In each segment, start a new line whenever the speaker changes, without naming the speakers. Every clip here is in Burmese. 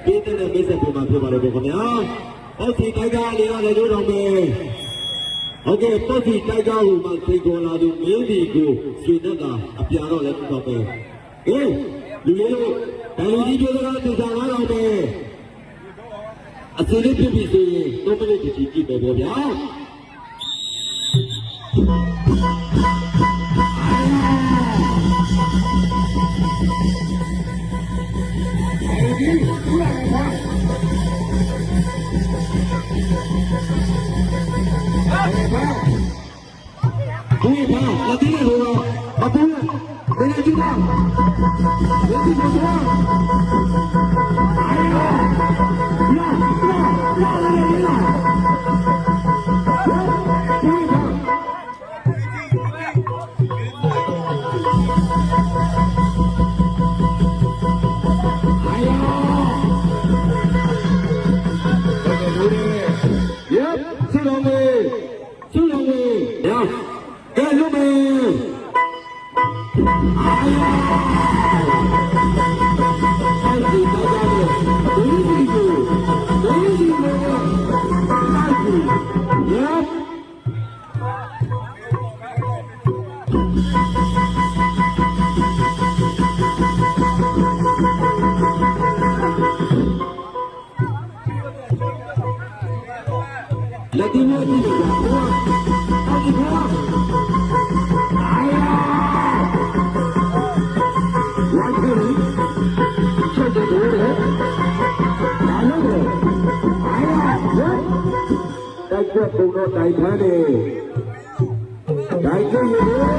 ပေးတဲ့မိတ်ဆက်ပေါ်မှာဖြစ်ပါတယ်ခင်ဗျာပေါ့စီတိုက်ကားလေးကလည်းတို့တော်ပဲဟုတ်ကဲ့ပေါ့စီတိုက်ကားကိုမှသိခေါ်လာသူမင်းဒီကိုရွှေသက်တာအပြာတော့လည်းတော့ပဲဟေးလူလေးတို့ဒါလူကြီးတို့ကသိစားလာတော့ပဲအစလေးဖြစ်ပြီးဆိုရင်တော့မလေးကြည့်ကြည့်ပဲပေါ့ဗျာဒီဘာလာတယ်လို့အပူဘယ်နဲ့ကြည့်တာဒီဒီဘာလာပုံတော့တိုင်ဖမ်းတယ်တိုင်ကြည့်ရေ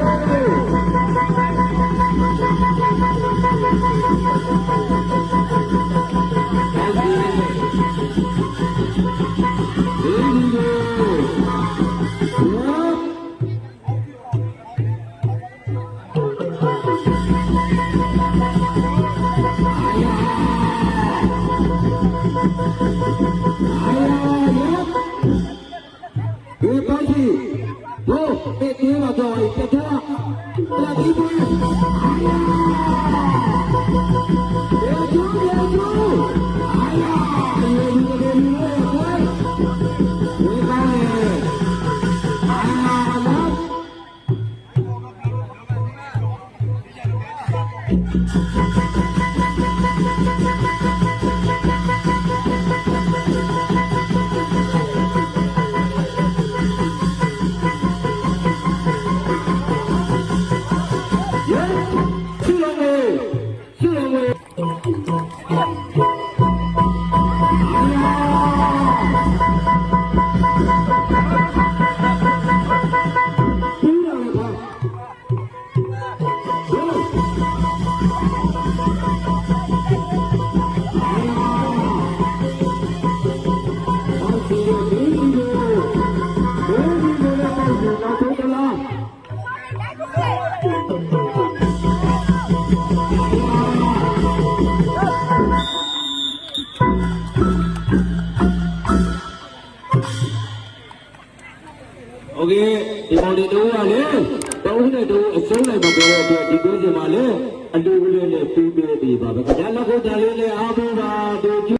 โอเคဒီပေါ်ဒီတော့ကလေတုံးနဲ့တုံးအဆုံးလိုက်မပေါ်တဲ့အတွက်ဒီကွင်းစင်မှာလေအတူကလေးနဲ့ပြီးပြီးပြီပါပဲခင်ဗျာလက်ခုပ်တန်လေးနဲ့အားပေးပါတို့